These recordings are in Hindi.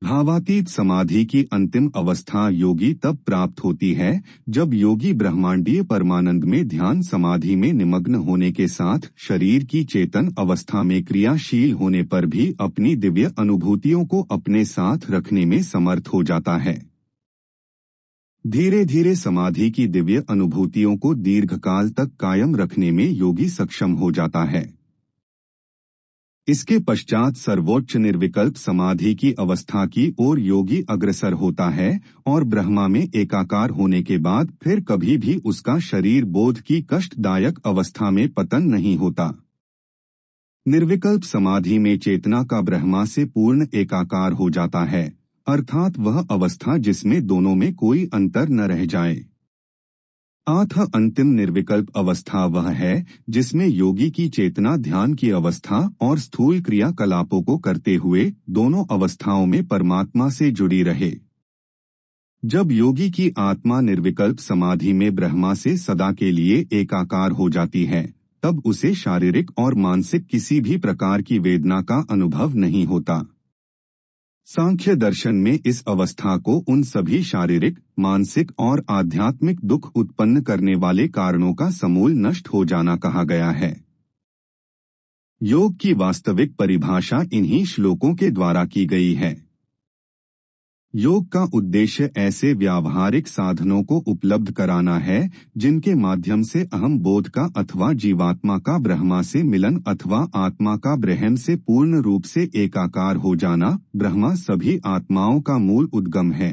भावातीत समाधि की अंतिम अवस्था योगी तब प्राप्त होती है जब योगी ब्रह्मांडीय परमानंद में ध्यान समाधि में निमग्न होने के साथ शरीर की चेतन अवस्था में क्रियाशील होने पर भी अपनी दिव्य अनुभूतियों को अपने साथ रखने में समर्थ हो जाता है। धीरे धीरे समाधि की दिव्य अनुभूतियों को दीर्घकाल तक कायम रखने में योगी सक्षम हो जाता है। इसके पश्चात सर्वोच्च निर्विकल्प समाधि की अवस्था की ओर योगी अग्रसर होता है और ब्रह्मा में एकाकार होने के बाद फिर कभी भी उसका शरीर बोध की कष्टदायक अवस्था में पतन नहीं होता। निर्विकल्प समाधि में चेतना का ब्रह्मा से पूर्ण एकाकार हो जाता है, अर्थात वह अवस्था जिसमें दोनों में कोई अंतर न रह जाए। अतः अंतिम निर्विकल्प अवस्था वह है जिसमें योगी की चेतना ध्यान की अवस्था और स्थूल क्रियाकलापों को करते हुए दोनों अवस्थाओं में परमात्मा से जुड़ी रहे। जब योगी की आत्मा निर्विकल्प समाधि में ब्रह्मा से सदा के लिए एकाकार हो जाती है, तब उसे शारीरिक और मानसिक किसी भी प्रकार की वेदना का अनुभव नहीं होता। सांख्य दर्शन में इस अवस्था को उन सभी शारीरिक, मानसिक और आध्यात्मिक दुख उत्पन्न करने वाले कारणों का समूल नष्ट हो जाना कहा गया है। योग की वास्तविक परिभाषा इन्हीं श्लोकों के द्वारा की गई है। योग का उद्देश्य ऐसे व्यावहारिक साधनों को उपलब्ध कराना है जिनके माध्यम से अहम बोध का अथवा जीवात्मा का ब्रह्मा से मिलन अथवा आत्मा का ब्रह्म से पूर्ण रूप से एकाकार हो जाना। ब्रह्मा सभी आत्माओं का मूल उद्गम है।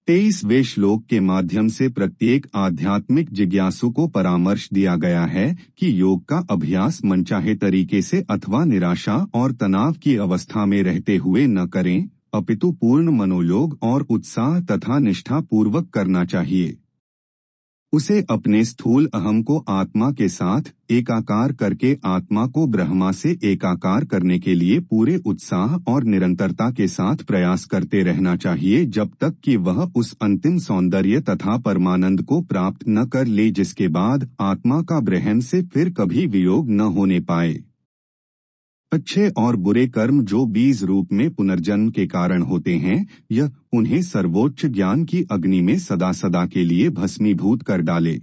23वें श्लोक के माध्यम से प्रत्येक आध्यात्मिक जिज्ञासु को परामर्श दिया गया है कि योग का अभ्यास मनचाहे तरीके से अथवा निराशा और तनाव की अवस्था में रहते हुए न करें, अपितु पूर्ण मनोयोग और उत्साह तथा निष्ठा पूर्वक करना चाहिए। उसे अपने स्थूल अहम को आत्मा के साथ एकाकार करके आत्मा को ब्रह्मा से एकाकार करने के लिए पूरे उत्साह और निरंतरता के साथ प्रयास करते रहना चाहिए जब तक कि वह उस अंतिम सौंदर्य तथा परमानंद को प्राप्त न कर ले जिसके बाद आत्मा का ब्रह्म से फिर कभी वियोग न होने पाए। अच्छे और बुरे कर्म जो बीज रूप में पुनर्जन्म के कारण होते हैं, यह उन्हें सर्वोच्च ज्ञान की अग्नि में सदा सदा के लिए भस्मीभूत कर डाले।